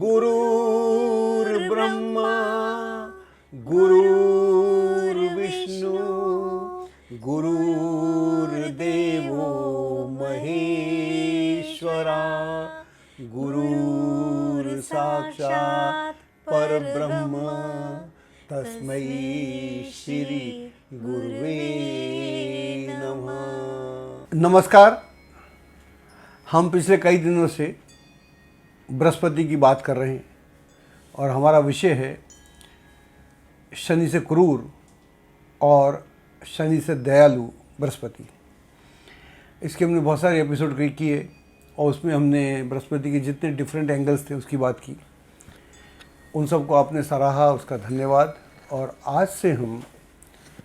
गुरुर्ब्रह्मा गुरुर्विष्णु गुरुर्देवो महेश्वरा गुरुर्साक्षात् परब्रह्म तस्मै श्री गुरुवे नमः। नमस्कार। हम पिछले कई दिनों से बृहस्पति की बात कर रहे हैं और हमारा विषय है शनि से क्रूर और शनि से दयालु बृहस्पति। इसके हमने बहुत सारे एपिसोड किए और उसमें हमने बृहस्पति के जितने डिफरेंट एंगल्स थे उसकी बात की। उन सबको आपने सराहा, उसका धन्यवाद। और आज से हम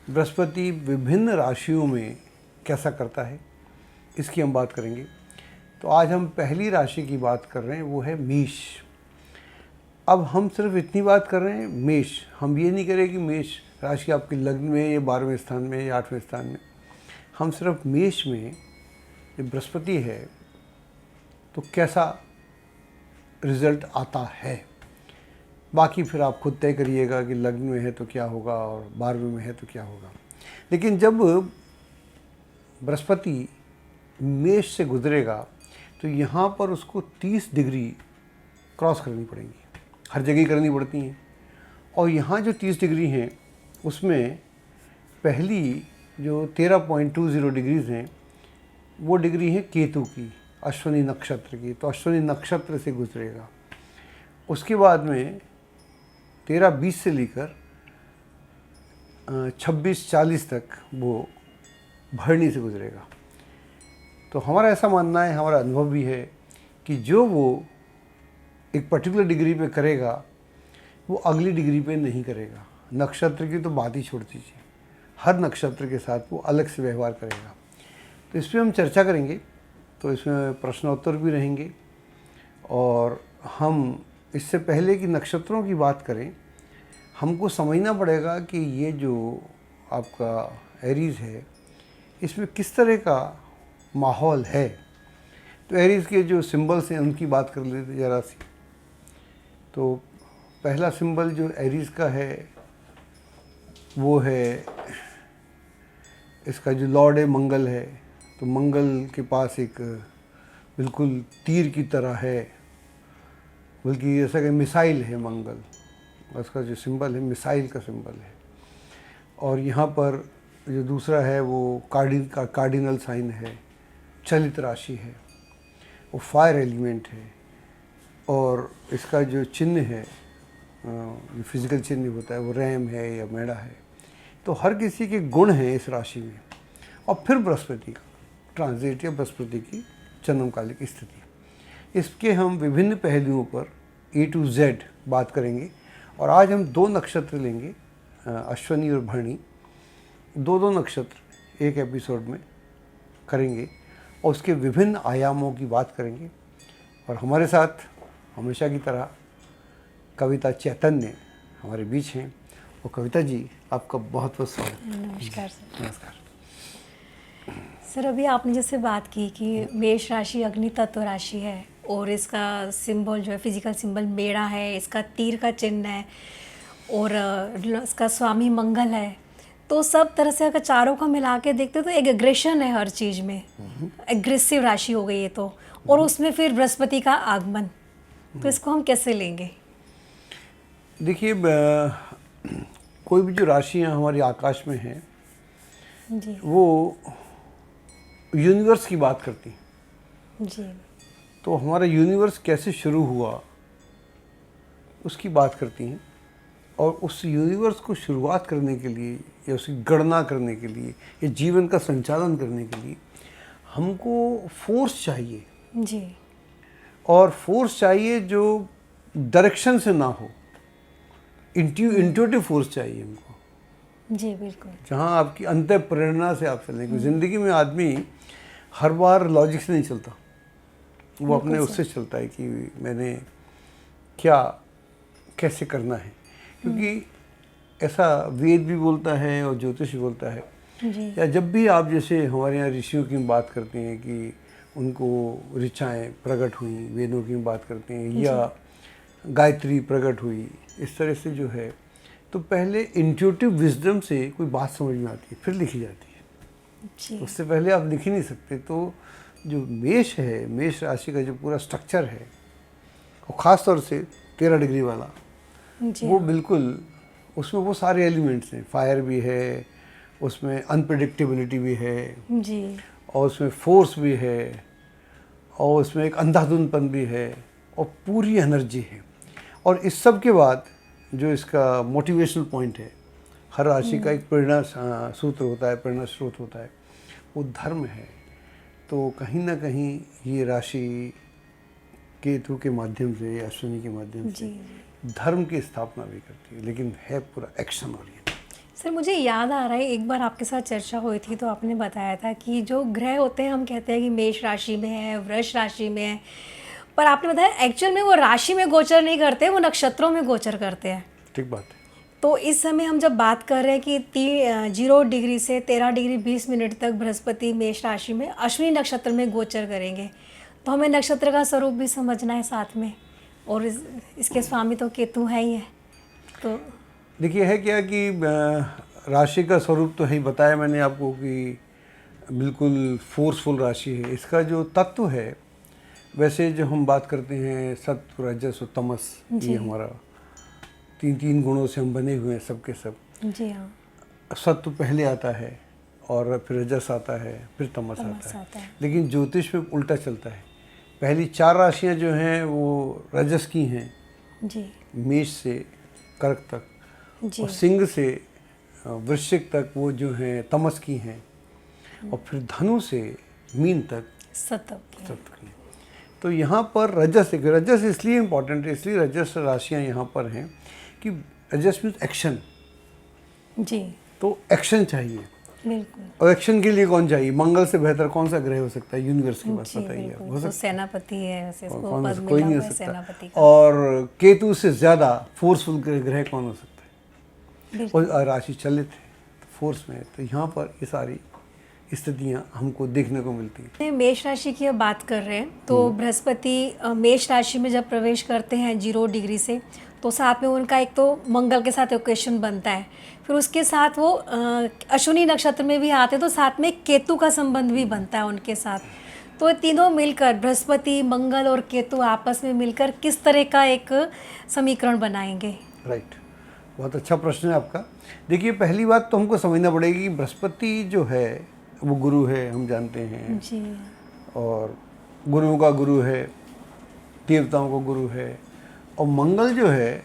बृहस्पति विभिन्न राशियों में कैसा करता है इसकी हम बात करेंगे। तो आज हम पहली राशि की बात कर रहे हैं, वो है मेष। अब हम सिर्फ इतनी बात कर रहे हैं मेष, हम ये नहीं करें कि मेष राशि आपके लग्न में या 12वें स्थान में या 8वें स्थान में। हम सिर्फ मेष में जो बृहस्पति है तो कैसा रिजल्ट आता है, बाकी फिर आप खुद तय करिएगा कि लग्न में है तो क्या होगा और 12वें में है तो क्या होगा। लेकिन जब बृहस्पति मेष से गुजरेगा तो यहाँ पर उसको 30 डिग्री क्रॉस करनी पड़ेंगी, हर जगह करनी पड़ती हैं। और यहाँ जो 30 डिग्री हैं उसमें पहली जो 13.20 डिग्रीज़ हैं वो डिग्री है केतु की, अश्विनी नक्षत्र की। तो अश्विनी नक्षत्र से गुजरेगा। उसके बाद में 13:20 से लेकर 26:40 तक वो भरणी से गुजरेगा। तो हमारा ऐसा मानना है, हमारा अनुभव भी है कि जो वो एक पर्टिकुलर डिग्री पे करेगा वो अगली डिग्री पे नहीं करेगा। नक्षत्र की तो बात ही छोड़ दीजिए, हर नक्षत्र के साथ वो अलग से व्यवहार करेगा। तो इस पर हम चर्चा करेंगे। तो इसमें प्रश्नोत्तर भी रहेंगे। और हम इससे पहले कि नक्षत्रों की बात करें, हमको समझना पड़ेगा कि ये जो आपका एरीज़ है इसमें किस तरह का माहौल है। तो एरीज़ के जो सिंबल्स हैं उनकी बात कर लेते ज़रा सी। तो पहला सिंबल जो एरीज़ का है वो है, इसका जो लॉर्ड है मंगल है। तो मंगल के पास एक बिल्कुल तीर की तरह है, बल्कि ऐसा कि मिसाइल है मंगल। उसका जो सिंबल है मिसाइल का सिंबल है। और यहाँ पर जो दूसरा है वो कार्डिनल साइन है, चलित राशि है, वो फायर एलिमेंट है। और इसका जो चिन्ह है, जो फिजिकल चिन्ह होता है वो रैम है या मेढ़ा है। तो हर किसी के गुण हैं इस राशि में। और फिर बृहस्पति का ट्रांजिट या बृहस्पति की जन्मकालिक स्थिति, इसके हम विभिन्न पहलुओं पर A to Z बात करेंगे। और आज हम 2 नक्षत्र लेंगे, अश्विनी और भरणी। दो नक्षत्र एक एपिसोड में करेंगे और उसके विभिन्न आयामों की बात करेंगे। और हमारे साथ हमेशा की तरह कविता चैतन्य हमारे बीच हैं। और कविता जी, आपका बहुत बहुत स्वागत। नमस्कार सर। नमस्कार सर, अभी आपने जैसे बात की कि मेष राशि अग्नि तत्व राशि है और इसका सिंबल जो है फिजिकल सिंबल मेढ़ा है, इसका तीर का चिन्ह है और इसका स्वामी मंगल है। तो सब तरह से अगर चारों को मिला के देखते तो एक एग्रेशन है हर चीज़ में, एग्रेसिव राशि हो गई है। तो और उसमें फिर बृहस्पति का आगमन, तो इसको हम कैसे लेंगे? देखिए, कोई भी जो राशियाँ हमारी आकाश में हैं जी वो यूनिवर्स की बात करती हैं। जी। तो हमारा यूनिवर्स कैसे शुरू हुआ उसकी बात करती हैं। और उस यूनिवर्स को शुरुआत करने के लिए या उसकी गणना करने के लिए या जीवन का संचालन करने के लिए हमको फोर्स चाहिए। जी। और फोर्स चाहिए जो डायरेक्शन से ना हो, इंट्यूटिव फोर्स चाहिए हमको। जी बिल्कुल। जहाँ आपकी अंतः प्रेरणा से आप चलें। क्योंकि ज़िंदगी में आदमी हर बार लॉजिक से नहीं चलता, वो अपने उससे चलता है कि मैंने क्या कैसे करना है। क्योंकि ऐसा वेद भी बोलता है और ज्योतिष भी बोलता है। या जब भी आप जैसे हमारे यहाँ ऋषियों की बात करते हैं कि उनको ऋचाएँ प्रकट हुई, वेदों की बात करते हैं, या गायत्री प्रकट हुई, इस तरह से जो है, तो पहले इंट्यूटिव विजडम से कोई बात समझ में आती है, फिर लिखी जाती है। जी उससे पहले आप लिख ही नहीं सकते। तो जो मेष है, मेष राशि का जो पूरा स्ट्रक्चर है, और ख़ास तौर से 13 डिग्री वाला, जी वो बिल्कुल, उसमें वो सारे एलिमेंट्स हैं। फायर भी है, उसमें अनप्रेडिक्टेबिलिटी भी है, जी और उसमें फोर्स भी है, और उसमें एक अंधाधुंधपन भी है, और पूरी एनर्जी है। और इस सब के बाद जो इसका मोटिवेशनल पॉइंट है, हर राशि का एक प्रेरणा सूत्र होता है, प्रेरणा स्रोत होता है, वो धर्म है। तो कहीं ना कहीं ये राशि केतु के माध्यम से, अश्विनी के माध्यम से धर्म की स्थापना भी करती है, लेकिन है पूरा एक्शन ओरिएंटेड। सर, मुझे याद आ रहा है एक बार आपके साथ चर्चा हुई थी तो आपने बताया था कि जो ग्रह होते हैं, हम कहते हैं कि मेष राशि में है, वृष राशि में है, पर आपने बताया एक्चुअल में वो राशि में गोचर नहीं करते, वो नक्षत्रों में गोचर करते हैं। ठीक बात है। तो इस समय हम जब बात कर रहे हैं कि 0 डिग्री से 13 डिग्री 20 मिनट तक बृहस्पति मेष राशि में अश्विनी नक्षत्र में गोचर करेंगे, तो हमें नक्षत्र का स्वरूप भी समझना है साथ में, और इसके स्वामी तो केतु है ही है। तो देखिए, है क्या कि राशि का स्वरूप तो ही बताया मैंने आपको कि बिल्कुल फोर्सफुल राशि है। इसका जो तत्व है, वैसे जो हम बात करते हैं सत्व, रजस और तमस, ये हमारा तीन गुणों से हम बने हुए हैं सबके सब। जी हाँ। सत्व पहले आता है, और फिर रजस आता है, फिर तमस आता है। लेकिन ज्योतिष में उल्टा चलता है। पहली 4 राशियां जो हैं वो रजस की हैं, जी मेष से कर्क तक, जी और सिंह से वृश्चिक तक वो जो हैं तमस की हैं, और फिर धनु से मीन तक सत्व सत्व की। तो यहाँ पर रजस, रजस इसलिए इम्पोर्टेंट है, इसलिए रजस राशियाँ यहाँ पर हैं कि रजस मीन्स एक्शन। जी तो एक्शन चाहिए, बिल्कुल। और एक्शन के लिए कौन चाहिए? मंगल से बेहतर कौन सा ग्रह हो सकता है यूनिवर्स के पास? जी बताइए आप। हो तो सकता सेनापति है, वैसे इसको कौन पद कोई मिला नहीं हुआ हो है सकता। सेनापति का। और केतु से ज़्यादा फोर्सफुल ग्रह कौन हो सकता है? बिल्कुल। और राशि चलित है, तो फोर्स में है। तो यहाँ पर ये सारी स्थितियाँ हमको देखने को मिलती हैं। मेष राशि की अब बात कर रहे हैं, तो बृहस्पति मेष राशि में जब प्रवेश करते हैं 0 डिग्री से, तो साथ में उनका एक तो मंगल के साथ इक्वेशन बनता है, फिर उसके साथ वो अश्विनी नक्षत्र में भी आते हैं, तो साथ में केतु का संबंध भी बनता है उनके साथ। तो ये तीनों मिलकर, बृहस्पति, मंगल और केतु आपस में मिलकर किस तरह का एक समीकरण बनाएंगे? राइट, बहुत अच्छा प्रश्न है आपका। देखिए, पहली बात तो हमको समझना पड़ेगी कि बृहस्पति जो है वो गुरु है, हम जानते हैं। जी और गुरुओं का गुरु है, देवताओं का गुरु है। और मंगल जो है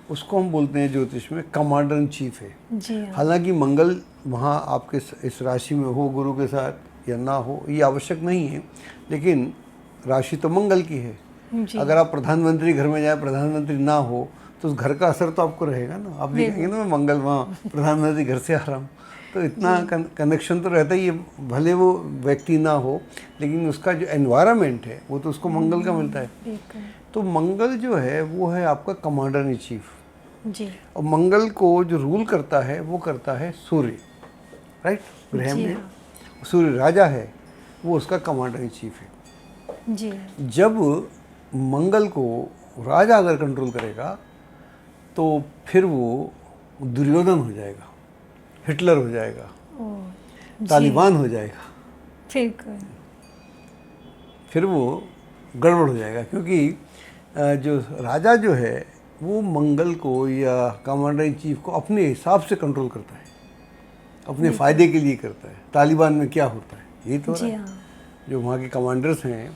उसको हम बोलते हैं ज्योतिष में कमांडर इन चीफ है। जी हाँ। हालांकि मंगल वहाँ आपके इस राशि में हो गुरु के साथ या ना हो, ये आवश्यक नहीं है, लेकिन राशि तो मंगल की है। जी अगर आप प्रधानमंत्री घर में जाए, प्रधानमंत्री ना हो, तो उस घर का असर तो आपको रहेगा ना। आप देखेंगे ना, मैं मंगल वहाँ प्रधानमंत्री घर से आ रहा हूँ, तो इतना कनेक्शन तो रहता ही है। भले वो व्यक्ति ना हो, लेकिन उसका जो एनवायरनमेंट है वो तो उसको मंगल का मिलता है। बिल्कुल। तो मंगल जो है वो है आपका कमांडर इन चीफ। जी और मंगल को जो रूल करता है वो करता है सूर्य, राइट। ग्रह जी में हाँ। सूर्य राजा है, वो उसका कमांडर इन चीफ है। जी जब मंगल को राजा अगर कंट्रोल करेगा तो फिर वो दुर्योधन हो जाएगा, हिटलर हो जाएगा, ओ तालिबान हो जाएगा, बिल्कुल। फिर वो गड़बड़ हो जाएगा। क्योंकि जो राजा जो है वो मंगल को या कमांडर इन चीफ को अपने हिसाब से कंट्रोल करता है, अपने फ़ायदे के लिए करता है। तालिबान में क्या होता है, ये तो जी है। हाँ। जो वहाँ के कमांडर्स हैं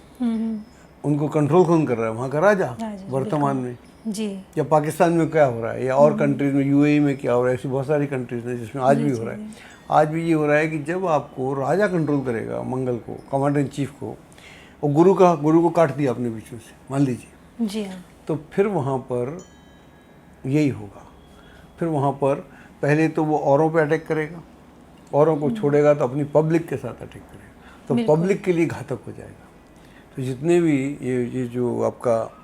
उनको कंट्रोल कौन कर रहा है? वहाँ का राजा वर्तमान में। जी या पाकिस्तान में क्या हो रहा है, या और कंट्रीज में, यूएई में क्या हो रहा है, ऐसी बहुत सारी कंट्रीज हैं जिसमें आज भी हो रहा है। आज भी ये हो रहा है कि जब आपको राजा कंट्रोल करेगा मंगल को, कमांडर इन चीफ को, और गुरु को काट दिया अपने बीचों से, मान लीजिए, जी हाँ। तो फिर वहाँ पर यही होगा। फिर वहाँ पर पहले तो वो औरों पे अटैक करेगा, औरों को छोड़ेगा तो अपनी पब्लिक के साथ अटैक करेगा, तो पब्लिक के लिए घातक हो जाएगा। तो जितने भी ये जो आपका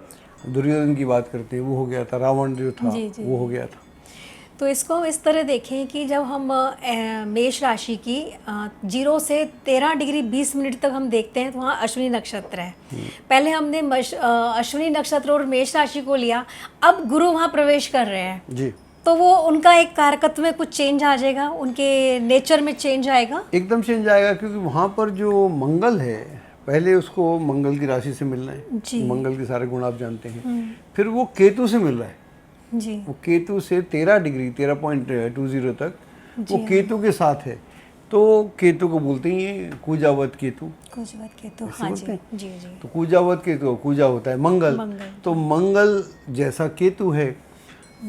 दुर्योधन की बात करते हैं वो हो गया था, रावण जो था जी, जी। वो हो गया था। तो इसको हम इस तरह देखें कि जब हम मेष राशि की 0 से 13 डिग्री 20 मिनट तक हम देखते हैं तो वहाँ अश्विनी नक्षत्र है। पहले हमने अश्विनी नक्षत्र और मेष राशि को लिया, अब गुरु वहाँ प्रवेश कर रहे हैं जी, तो वो उनका एक कारकत्व में कुछ चेंज आ जाएगा, उनके नेचर में चेंज आएगा। एकदम चेंज आएगा, क्योंकि वहाँ पर जो मंगल है, पहले उसको मंगल की राशि से मिलना है जी। मंगल के सारे गुण आप जानते हैं। फिर वो केतु से मिल रहा है, जी वो केतु से 13 डिग्री 13.20 तक वो जी केतु के साथ है। तो केतु को बोलते हैं कूजावत केतु, कुछ बात के तो ऐसे हाँ बोलते जी हैं। जी जी तो कूजावत केतु, कूजा होता है मंगल, मंगल। तो मंगल जैसा केतु है।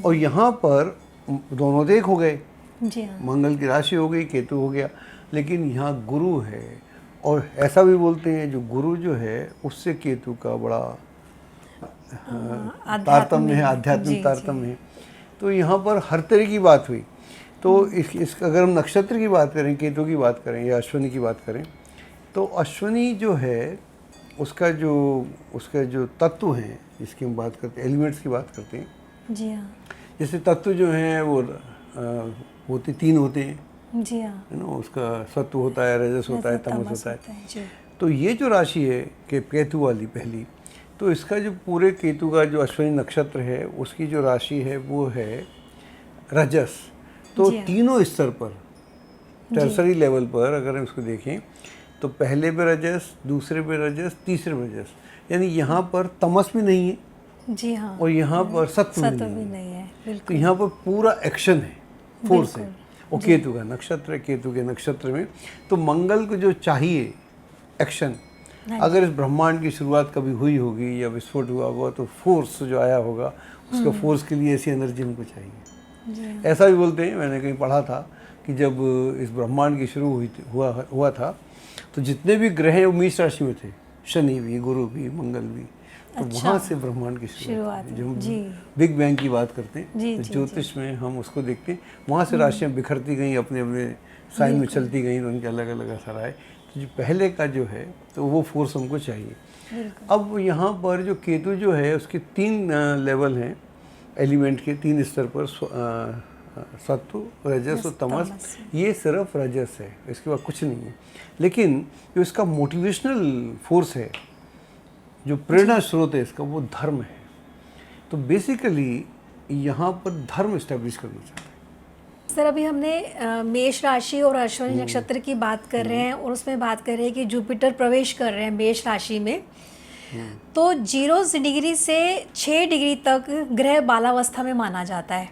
और यहाँ पर दोनों तो एक हो गए, जी हाँ मंगल की राशि हो गई, केतु हो गया, लेकिन यहाँ गुरु है। और ऐसा भी बोलते हैं जो गुरु जो है उससे केतु का बड़ा तारतम्य है, आध्यात्मिक तारतम्य है। तो यहाँ पर हर तरह की बात हुई। तो इस अगर हम नक्षत्र की बात करें, केतु की बात करें या अश्विनी की बात करें, तो अश्विनी जो है उसका जो तत्व हैं जिसकी हम बात करते हैं, एलिमेंट्स की बात करते हैं। जी हाँ जैसे तत्व जो हैं वो होते 3 होते हैं, जी हाँ है ना। उसका सत्व होता है, रजस होता है, तमस होता है। जी तो ये जो राशि है कि केतु वाली पहली, तो इसका जो पूरे केतु का जो अश्विनी नक्षत्र है उसकी जो राशि है वो है रजस। तो जी हाँ। तीनों स्तर पर, टर्सरी लेवल पर अगर हम इसको देखें तो पहले पे रजस, दूसरे पे रजस, तीसरे पे रजस, यानी यहाँ पर तमस भी नहीं है जी हाँ और यहाँ पर सत्व भी सत्व नहीं भी है। नहीं है तो बिल्कुल। यहाँ पर पूरा एक्शन है, फोर्स है। बिल्कुल, और केतु का नक्षत्र है, केतु के नक्षत्र में तो मंगल को जो चाहिए एक्शन, अगर इस ब्रह्मांड की शुरुआत कभी हुई होगी या विस्फोट हुआ होगा तो फोर्स जो आया होगा उसका फोर्स के लिए ऐसी एनर्जी हमको चाहिए। जी हाँ ऐसा भी बोलते हैं, मैंने कहीं पढ़ा था कि जब इस ब्रह्मांड की शुरू हुआ था तो जितने भी ग्रह वो मेष राशि में थे, शनि भी, गुरु भी, मंगल भी, तो वहाँ से ब्रह्मांड की शुरुआत हुई। जब हम जी बिग बैंग की बात करते हैं जी तो जी ज्योतिष में हम उसको देखते हैं, वहाँ से राशियाँ बिखरती गई, अपने अपने साइन में चलती गई, तो उनके अलग अलग असर आए। तो जो पहले का जो है तो वो फोर्स हमको चाहिए। बिल्कुल। अब यहाँ पर जो केतु जो है उसके 3 लेवल हैं, एलिमेंट के 3 स्तर पर, सत्व, रजस और तमस। ये सिर्फ रजस है, इसके बाद कुछ नहीं है। लेकिन जो इसका मोटिवेशनल फोर्स है, जो प्रेरणा स्रोत है इसका, वो धर्म है। तो बेसिकली यहाँ पर धर्म इस्टेब्लिश करना चाहता है। सर अभी हमने मेष राशि और अश्विनी नक्षत्र की बात कर रहे हैं और उसमें बात कर रहे हैं कि जुपिटर प्रवेश कर रहे हैं मेष राशि में। तो 0 डिग्री से 6 डिग्री तक ग्रह बालावस्था में माना जाता है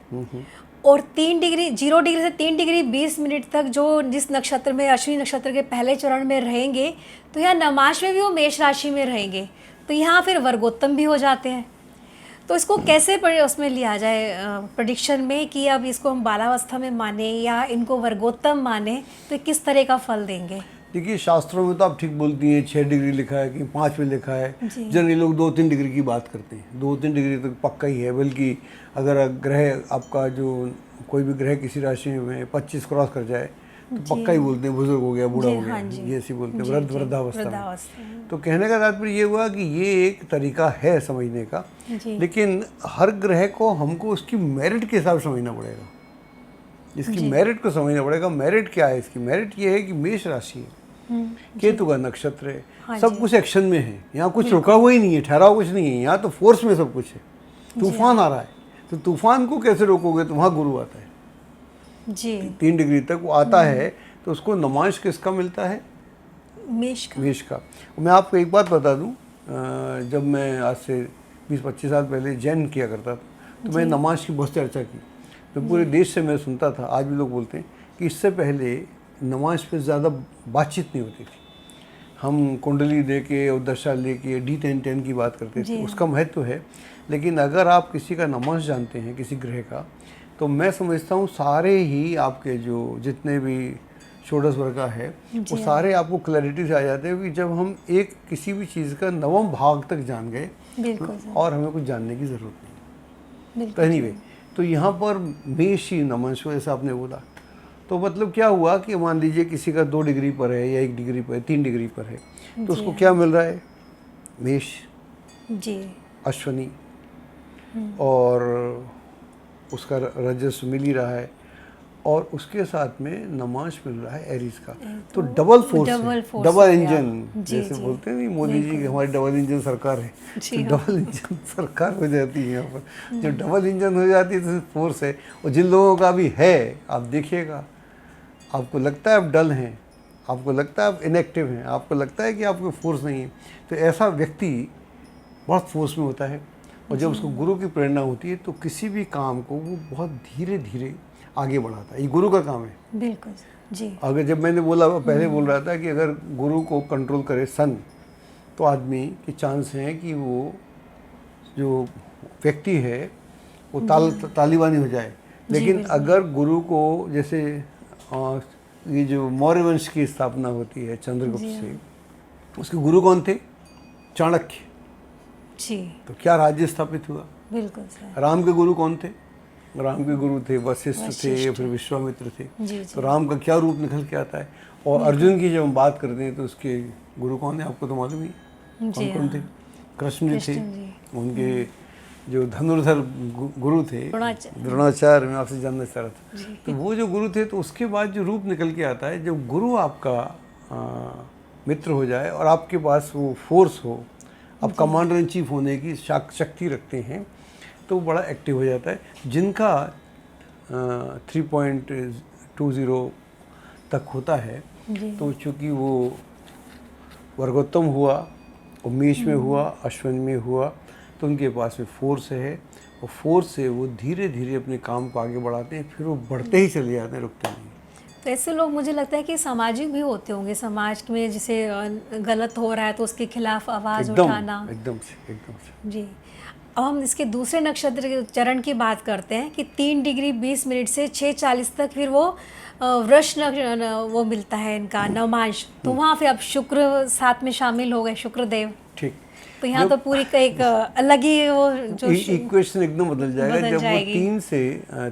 और 0 डिग्री से 3 डिग्री 20 मिनट तक जो जिस नक्षत्र में, अश्विनी नक्षत्र के पहले चरण में रहेंगे, तो यहाँ नमाश में भी वो मेष राशि में रहेंगे, तो यहाँ फिर वर्गोत्तम भी हो जाते हैं। तो इसको कैसे उसमें लिया जाए प्रेडिक्शन में कि अब इसको हम बालावस्था में माने या इनको वर्गोत्तम माने, तो किस तरह का फल देंगे? देखिए, शास्त्रों में तो आप ठीक बोलती हैं, 6 डिग्री लिखा है कि 5 में लिखा है। जी। जनरली लोग 2-3 डिग्री की बात करते हैं, 2-3 डिग्री तक पक्का ही है। बल्कि अगर ग्रह आपका जो कोई भी ग्रह किसी राशि में 25 क्रॉस कर जाए तो पक्का ही बोलते हैं बुजुर्ग हो गया, बूढ़ा हो गया, ये ऐसे बोलते हैं, वृद्धावस्था में। तो कहने का तात्पर्य ये हुआ कि ये एक तरीका है समझने का, लेकिन हर ग्रह को हमको उसकी मेरिट के हिसाब से समझना पड़ेगा, इसकी मेरिट को समझना पड़ेगा। मेरिट क्या है इसकी? मेरिट ये है कि मेष राशि है, केतु का नक्षत्र है, सब कुछ एक्शन में है, यहाँ कुछ रुका हुआ ही नहीं है, ठहरा हुआ कुछ नहीं है, यहाँ तो फोर्स में सब कुछ है। तूफान आ रहा है, तो तूफान को कैसे रोकोगे? तो वहाँ गुरु आता है जी, 3 डिग्री तक वो आता है, तो उसको नमांश किसका मिलता है? मेष का। मैं आपको एक बात बता दूं, जब मैं आज से 20-25 साल पहले जैन किया करता था तो मैं नमाज की बहुत चर्चा की, तो पूरे देश से मैं सुनता था। आज भी लोग बोलते हैं कि इससे पहले नमाज पे ज़्यादा बातचीत नहीं होती थी, हम कुंडली दे के और दशा ले के D10-10 की बात करते थे, उसका महत्व है। लेकिन अगर आप किसी का नमाज जानते हैं, किसी ग्रह का, तो मैं समझता हूँ सारे ही आपके जो जितने भी षोडश वर्ग का है वो सारे आपको क्लैरिटी से आ जाते हैं कि जब हम एक किसी भी चीज़ का 9वां भाग तक जान गए और हमें कुछ जानने की ज़रूरत नहीं। तो एनीवे, तो यहाँ पर मेष ही नमंश, ऐसा आपने बोला, तो मतलब क्या हुआ कि मान लीजिए किसी का 2 डिग्री पर है या 1 डिग्री पर है, 3 डिग्री पर है, तो उसको क्या मिल रहा है? मेष, जी, अश्विनी, और उसका राजस्व मिल ही रहा है, और उसके साथ में नमाज मिल रहा है एरीज का, तो डबल फोर्स, डबल इंजन, जैसे बोलते हैं नहीं मोदी जी की हमारी डबल इंजन सरकार है, तो डबल इंजन सरकार हो जाती है यहाँ पर। जब डबल इंजन हो जाती है तो फोर्स है। और जिन लोगों का भी है, आप देखिएगा, आपको लगता है आप डल हैं, आपको लगता है आप इनएक्टिव हैं, आपको लगता है कि आपको फोर्स नहीं है, तो ऐसा व्यक्ति बहुत फोर्स में होता है। और जब उसको गुरु की प्रेरणा होती है तो किसी भी काम को वो बहुत धीरे धीरे आगे बढ़ाता है। ये गुरु का काम है। बिल्कुल जी। अगर जब मैंने बोला, पहले बोल रहा था कि अगर गुरु को कंट्रोल करे सन, तो आदमी के चांस हैं कि वो जो व्यक्ति है वो तालिबानी हो जाए। लेकिन अगर गुरु को, जैसे ये जो मौर्य वंश की स्थापना होती है चंद्रगुप्त से, उसके गुरु कौन थे? चाणक्य जी। तो क्या राज्य स्थापित हुआ? बिल्कुल सर। राम के गुरु कौन थे? राम के गुरु थे वशिष्ठ थे या फिर विश्वामित्र थे। जी, तो राम का क्या रूप निकल के आता है? और अर्जुन की जब हम बात करते हैं तो उसके गुरु कौन है? आपको तो मालूम ही है कौन कौन थे। कृष्ण जी थे, उनके जो धनुर्धर गुरु थे द्रोणाचार्य, मैं आपसे जानना चाह रहा था। तो वो जो गुरु थे, तो उसके बाद जो रूप निकल के आता है, जब गुरु आपका मित्र हो जाए और आपके पास वो फोर्स हो, आप कमांडर इन चीफ होने की शक्ति रखते हैं, तो बड़ा एक्टिव हो जाता है। जिनका 3.20 तक होता है, तो चूँकि वो वर्गोत्तम हुआ, उमेश में हुआ, अश्विन में हुआ, तो उनके पास में फोर्स है, और फोर्स से वो धीरे धीरे अपने काम को आगे बढ़ाते हैं, फिर वो बढ़ते ही चले जाते हैं, रुकते नहीं। तो ऐसे लोग मुझे लगता है कि सामाजिक भी होते होंगे, समाज में जिसे गलत हो रहा है तो उसके खिलाफ आवाज़ उठाना। एकदम से जी। अब हम इसके दूसरे नक्षत्र चरण की बात करते हैं कि 3 डिग्री 20 मिनट से 6:40 तक फिर वो वृष वो मिलता है इनका नवमांश, तो वहाँ फिर अब शुक्र साथ में शामिल हो गए, शुक्रदेव। ठीक। तो यहाँ तो पूरी का एक अलग ही वो जो इक्वेशन एकदम बदल जाएगा जब वो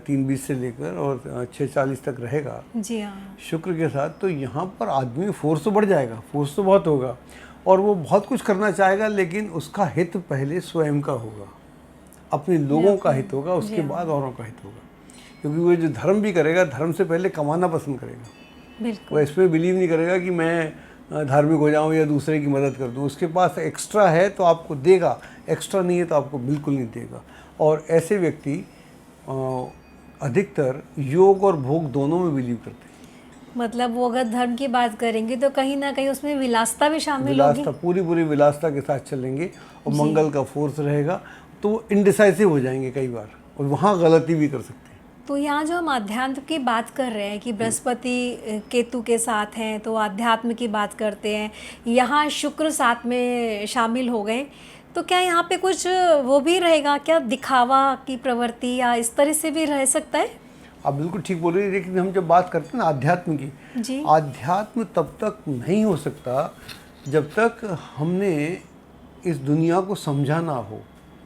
3:20 से लेकर और 6:40 तक रहेगा। जी हाँ। शुक्र के साथ, तो यहाँ पर आदमी फोर्स तो बढ़ जाएगा, फोर्स तो बहुत होगा, और वो बहुत कुछ करना चाहेगा, लेकिन उसका हित पहले स्वयं का होगा, अपने लोगों का हित होगा, उसके बाद औरों का हित होगा। क्योंकि वो जो धर्म भी करेगा, धर्म से पहले कमाना पसंद करेगा। वो इसमें बिलीव नहीं करेगा कि मैं धार्मिक हो जाऊं या दूसरे की मदद कर दूं। उसके पास एक्स्ट्रा है तो आपको देगा, एक्स्ट्रा नहीं है तो आपको बिल्कुल नहीं देगा। और ऐसे व्यक्ति अधिकतर योग और भोग दोनों में बिलीव करते हैं। मतलब वो अगर धर्म की बात करेंगे तो कहीं ना कहीं उसमें विलासता भी शामिल होगी। विलासता, पूरी विलासता के साथ चलेंगे, और मंगल का फोर्स रहेगा, तो वो इनडिसाइसिव हो जाएंगे कई बार, और वहाँ गलती भी कर सकते हैं। तो यहाँ जो हम अध्यात्म की बात कर रहे हैं कि बृहस्पति केतु के साथ हैं, तो अध्यात्म की बात करते हैं, यहाँ शुक्र साथ में शामिल हो गए, तो क्या यहाँ पे कुछ वो भी रहेगा क्या, दिखावा की प्रवृत्ति या इस तरह से भी रह सकता है? आप बिल्कुल ठीक बोल रही है, लेकिन हम जब बात करते हैं ना अध्यात्म की, अध्यात्म तब तक नहीं हो सकता जब तक हमने इस दुनिया को समझा ना हो।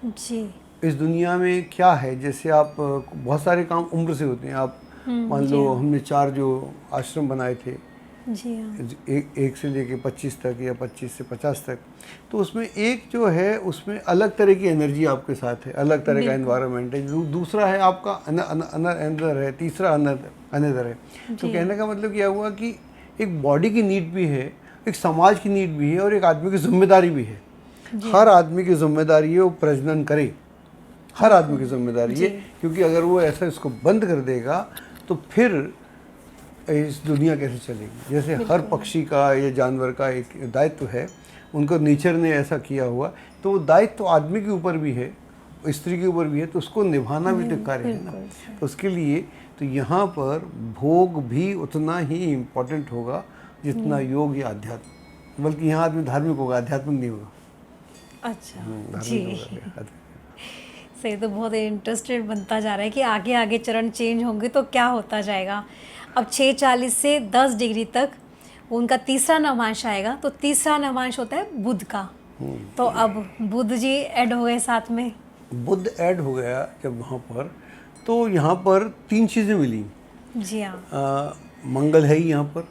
जी। इस दुनिया में क्या है, जैसे आप बहुत सारे काम उम्र से होते हैं। आप मान लो हमने 4 जो आश्रम बनाए थे, जी हाँ। एक से लेके 25 तक या 25 से 50 तक, तो उसमें एक जो है उसमें अलग तरह की एनर्जी आपके साथ है, अलग तरह का एनवायरनमेंट है। दूसरा है आपका अनदर है, तीसरा अनदर है। तो कहने का मतलब क्या हुआ कि एक बॉडी की नीड भी है, एक समाज की नीड भी है, और एक आदमी की जिम्मेदारी भी है। हर आदमी की जिम्मेदारी है वो प्रजनन करे, हर आदमी की जिम्मेदारी है, क्योंकि अगर वो ऐसा इसको बंद कर देगा तो फिर इस दुनिया कैसे चलेगी। जैसे हर पक्षी का या जानवर का एक दायित्व है, उनको नेचर ने ऐसा किया हुआ, तो वो दायित्व तो आदमी के ऊपर भी है, स्त्री के ऊपर भी है, तो उसको निभाना भी तो कार्य है ना। तो उसके लिए तो यहाँ पर भोग भी उतना ही इम्पोर्टेंट होगा जितना योग या अध्यात्म, बल्कि यहाँ आदमी धार्मिक होगा, आध्यात्मिक नहीं होगा। अच्छा जी, सही। तो बहुत इंटरेस्टेड बनता जा रहा है कि आगे आगे चरण चेंज होंगे तो क्या होता जाएगा। अब 6:40 से 10 डिग्री तक उनका तीसरा नवमांश आएगा, तो तीसरा नवमांश होता है बुध का। तो अब बुध जी ऐड हो गए साथ में। बुध ऐड हो गया जब वहाँ पर, तो यहाँ पर 3 चीज़ें मिली। जी हाँ। मंगल है ही यहाँ पर,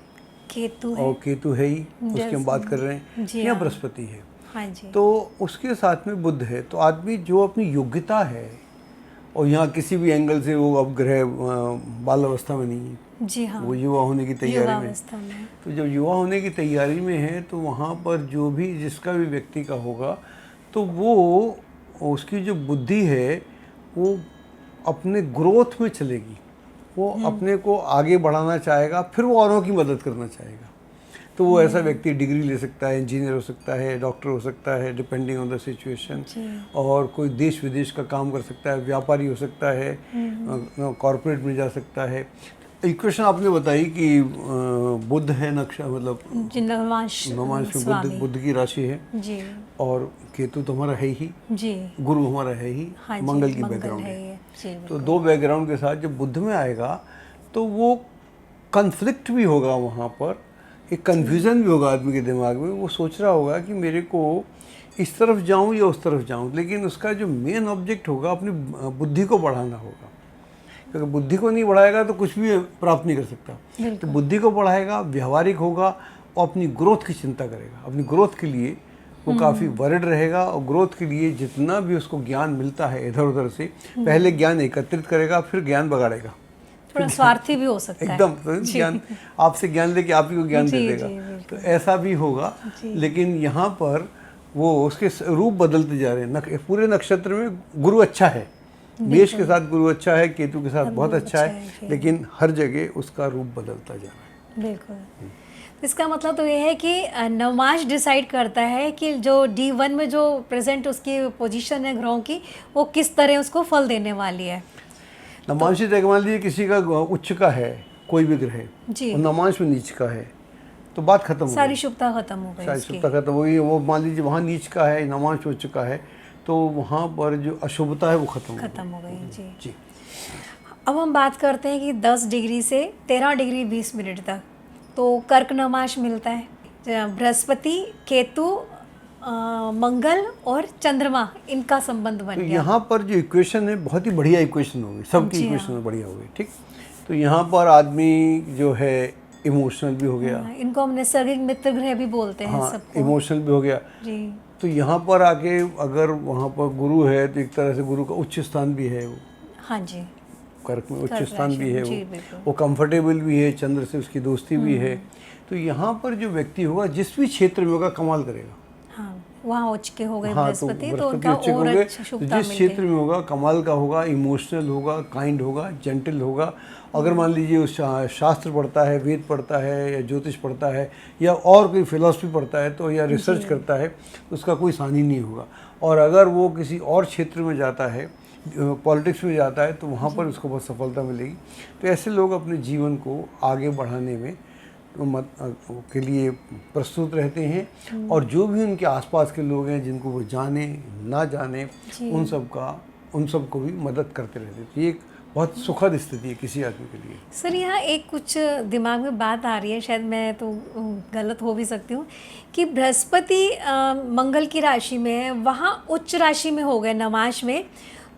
केतु है, और केतु है ही, उसकी हम बात कर रहे हैं, या बृहस्पति है। हाँ जी। तो उसके साथ में बुध है। तो आदमी जो अपनी योग्यता है और यहाँ किसी भी एंगल से वो अब ग्रह बाल अवस्था में नहीं है, जी हाँ, वो युवा होने की तैयारी में। युवावस्था में। तो जब युवा होने की तैयारी में है तो वहाँ पर जो भी जिसका भी व्यक्ति का होगा तो वो उसकी जो बुद्धि है वो अपने ग्रोथ में चलेगी, वो अपने को आगे बढ़ाना चाहेगा, फिर वो औरों की मदद करना चाहेगा। तो वो ऐसा व्यक्ति डिग्री ले सकता है, इंजीनियर हो सकता है, डॉक्टर हो सकता है, डिपेंडिंग ऑन द सिचुएशन, और कोई देश विदेश का काम कर सकता है, व्यापारी हो सकता है, कॉरपोरेट में जा सकता है। इक्वेशन आपने बताई कि बुध है नक्शा, मतलब नवांश में बुध की राशि है जी, और केतु तो हमारा है ही जी, गुरु हमारा है ही, हाँ मंगल की मंगल बैकग्राउंड है है। ये, जी, तो दो बैकग्राउंड के साथ जब बुध में आएगा तो वो कन्फ्लिक्ट भी होगा, वहाँ पर एक कन्फ्यूज़न भी होगा आदमी के दिमाग में। वो सोच रहा होगा कि मेरे को इस तरफ जाऊँ या उस तरफ जाऊँ, लेकिन उसका जो मेन ऑब्जेक्ट होगा अपनी बुद्धि को बढ़ाना होगा, क्योंकि बुद्धि को नहीं बढ़ाएगा तो कुछ भी प्राप्त नहीं कर सकता। तो बुद्धि को बढ़ाएगा, व्यवहारिक होगा और अपनी ग्रोथ की चिंता करेगा। अपनी ग्रोथ के लिए वो काफ़ी वरिड रहेगा और ग्रोथ के लिए जितना भी उसको ज्ञान मिलता है इधर उधर से, पहले ज्ञान एकत्रित करेगा, फिर ज्ञान बगाड़ेगा। थोड़ा स्वार्थी भी हो सकता है एकदम तो ज्ञान आपसे ज्ञान लेके आप ही को ज्ञान दे देगा, तो ऐसा भी होगा। लेकिन यहाँ पर वो उसके रूप बदलते जा रहे हैं। पूरे नक्षत्र में गुरु अच्छा है, मेष के साथ गुरु अच्छा है, केतु के साथ बहुत अच्छा है, लेकिन हर जगह उसका रूप बदलता जा रहा है। बिल्कुल। इसका मतलब तो ये है कि नवमांश डिसाइड करता है कि जो D1 में जो प्रेजेंट उसकी पोजीशन है ग्रहों की, वो किस तरह उसको फल देने वाली है। नवमांश मान लीजिए किसी का उच्च का है कोई भी ग्रह जी, और नवमांश में नीच का है तो बात खत्म हो गई, सारी शुभता खत्म हो गई, सारी शुभता खत्म हो गई। वो मान लीजिए वहाँ नीच का है, नवमांश में उच्च का है, तो वहाँ पर जो अशुभता है वो खत्म हो गई। जी जी। अब हम बात करते हैं कि 10 डिग्री से 13 डिग्री 20 मिनट तक तो कर्क नवमांश मिलता है। बृहस्पति, केतु, मंगल और चंद्रमा, इनका संबंध बन तो गया। यहाँ पर जो इक्वेशन है बहुत ही बढ़िया इक्वेशन होगी, सबकी इक्वेशन बढ़िया होगी। ठीक, तो यहाँ पर आदमी जो है इमोशनल भी हो गया, इनको हम नैसर्गिक मित्र ग्रह भी बोलते हैं। हाँ, सबको इमोशनल भी हो गया जी। तो यहाँ पर आके अगर वहाँ पर गुरु है तो एक तरह से गुरु का उच्च स्थान भी है, वो हाँ जी, कर्क में उच्च स्थान भी है, जी, वो कंफर्टेबल भी है, चंद्र से उसकी दोस्ती भी है। तो यहाँ पर जो व्यक्ति होगा जिस भी क्षेत्र में होगा कमाल करेगा। हाँ, वहाँ उच्च के हो गए हाँ, बृहस्पति, तो उनका अच्छे और होंगे, अच्छा तो शुभता जिस क्षेत्र में होगा कमाल का होगा, इमोशनल होगा, काइंड होगा, जेंटल होगा। अगर मान लीजिए उस शास्त्र पढ़ता है, वेद पढ़ता है या ज्योतिष पढ़ता है या और कोई फिलॉसफी पढ़ता है तो या रिसर्च करता है तो उसका कोई हानि नहीं होगा। और अगर वो किसी और क्षेत्र में जाता है, पॉलिटिक्स में जाता है, तो वहाँ पर उसको बहुत सफलता मिलेगी। तो ऐसे लोग अपने जीवन को आगे बढ़ाने में के लिए प्रस्तुत रहते हैं। और जो भी उनके आसपास के लोग हैं जिनको वो जाने ना जाने, उन सबको भी मदद करते रहते हैं। तो ये एक बहुत सुखद स्थिति है किसी आदमी के लिए। सर, यहाँ एक कुछ दिमाग में बात आ रही है, शायद मैं तो गलत हो भी सकती हूँ, कि बृहस्पति मंगल की राशि में है, वहाँ उच्च राशि में हो गए नवमांश में,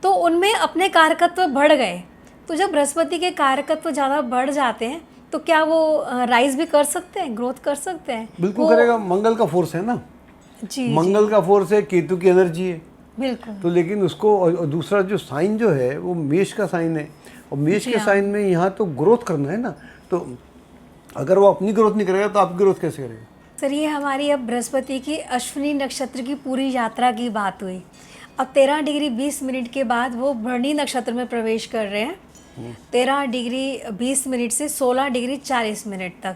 तो उनमें अपने कारकत्व बढ़ गए। तो जब बृहस्पति के कारकत्व ज़्यादा बढ़ जाते हैं तो क्या वो राइज भी कर सकते हैं, ग्रोथ कर सकते हैं? बिल्कुल करेगा, मंगल का फोर्स है ना जी, मंगल का फोर्स है, केतु की एनर्जी है। बिल्कुल। तो लेकिन उसको और दूसरा जो साइन जो है वो मेष का साइन है, और मेष के साइन में यहाँ तो ग्रोथ करना है ना, तो अगर वो अपनी ग्रोथ नहीं करेगा तो आपकी ग्रोथ कैसे करेगा? सर, ये हमारी अब बृहस्पति की अश्विनी नक्षत्र की पूरी यात्रा की बात हुई। अब 13 डिग्री 20 मिनट के बाद वो भरणी नक्षत्र में प्रवेश कर रहे हैं, 13 डिग्री 20 मिनट से 16 डिग्री 40 मिनट तक।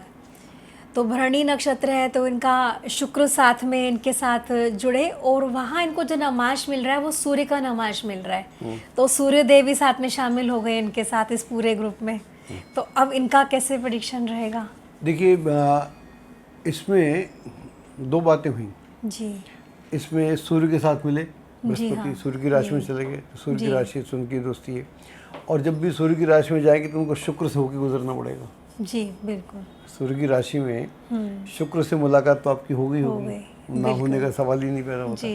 तो भरणी नक्षत्र है तो इनका शुक्र साथ में इनके साथ जुड़े, और वहाँ इनको जो नवमांश मिल रहा है वो सूर्य का नवमांश मिल रहा है। तो सूर्य देव भी साथ में शामिल हो गए इनके साथ इस पूरे ग्रुप में। तो अब इनका कैसे प्रेडिक्शन रहेगा? देखिए, इसमें दो बातें हुई जी। इसमें सूर्य के साथ मिले बृहस्पति, हाँ, सूर्य की राशि में चले गए, तो सूर्य की राशि से उनकी दोस्ती है। और जब भी सूर्य की राशि में जाएगी तो उनको शुक्र से होकर गुजरना पड़ेगा। जी, बिल्कुल। सूर्य की राशि में शुक्र से मुलाकात तो आपकी होगी, ना होने का सवाल ही नहीं पैदा होता।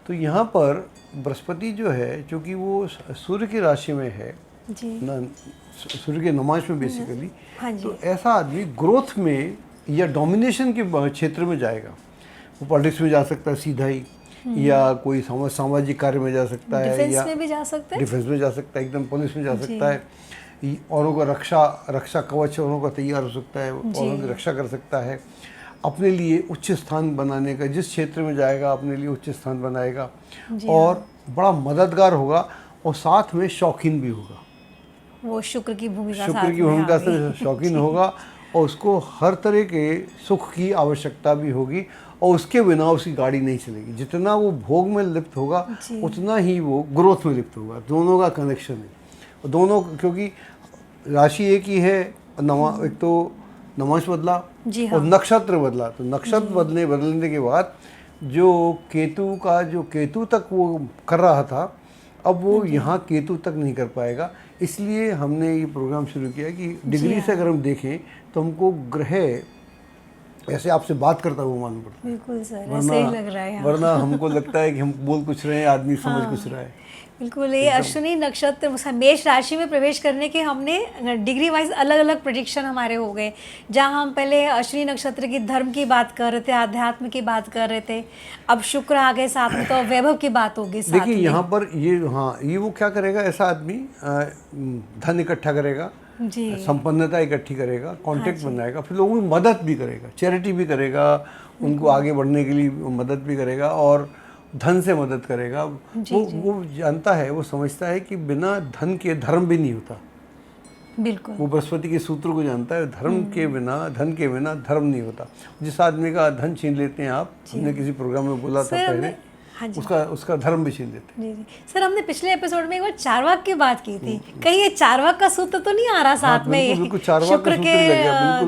तो यहाँ पर बृहस्पति जो है, चूँकि वो सूर्य की राशि में है, सूर्य के नवमांश में बेसिकली, तो ऐसा आदमी ग्रोथ में या डोमिनेशन के क्षेत्र में जाएगा। वो पॉलिटिक्स में जा सकता है सीधा ही, या कोई सामाजिक कार्य में जा सकता है, डिफेंस या में भी जा सकते हैं। डिफेंस में जा सकता है, एकदम पुलिस में जा सकता है, औरों का रक्षा कवच औरों का तैयार हो सकता है, औरों की रक्षा कर सकता है, अपने लिए उच्च स्थान बनाने का, जिस क्षेत्र में जाएगा अपने लिए उच्च स्थान बनाएगा और बड़ा मददगार होगा, और साथ में शौकीन भी होगा। वो शुक्र की भूमिका से शौकीन होगा, और उसको हर तरह के सुख की आवश्यकता भी होगी, और उसके बिना उसकी गाड़ी नहीं चलेगी। जितना वो भोग में लिप्त होगा उतना ही वो ग्रोथ में लिप्त होगा। दोनों का कनेक्शन है, और दोनों, क्योंकि राशि एक ही है, एक तो नमांश बदला और नक्षत्र बदला, तो नक्षत्र बदलने के बाद जो केतु तक वो कर रहा था, अब वो यहाँ केतु तक नहीं कर पाएगा। इसलिए हमने ये प्रोग्राम शुरू किया कि डिग्री से अगर हम देखें तो हमको ग्रह ऐसे आपसे बात करता हुआ मालूम पड़ता है। बिल्कुल सर, ऐसे ही लग रहा है। वरना हमको लगता है कि हम बोल कुछ रहे हैं, आदमी समझ कुछ रहा है। बिल्कुल, ये अश्विनी नक्षत्र मेष राशि में प्रवेश करने के हमने डिग्री वाइज अलग अलग प्रेडिक्शन हमारे हो गए। जहाँ हम पहले अश्विनी नक्षत्र की धर्म की बात कर रहे थे, आध्यात्म की बात कर रहे थे, अब शुक्र आ गए साथ में, तो वैभव की बात होगी। देखिए यहाँ पर ये वो क्या करेगा, ऐसा आदमी धन इकट्ठा करेगा, संपन्नता इकट्ठी करेगा, कॉन्टेक्ट बनाएगा, फिर लोगों की मदद भी करेगा, चैरिटी भी करेगा, उनको आगे बढ़ने के लिए मदद भी करेगा, और धन से मदद करेगा। वो जानता है, वो समझता है कि बिना धन के धर्म भी नहीं होता। बिल्कुल, वो बृहस्पति के सूत्र को जानता है, धन के बिना धर्म नहीं होता। जिस आदमी का धन छीन लेते हैं आप, हमने किसी प्रोग्राम में बोला था पहले, उसका धर्म भी छीन लेते हैं। जी। सर, हमने पिछले एपिसोड में एक बार चार्वाक की बात की थी, कहीं ये चार्वाक का सूत्र तो नहीं आ रहा साथ में? शुक्र के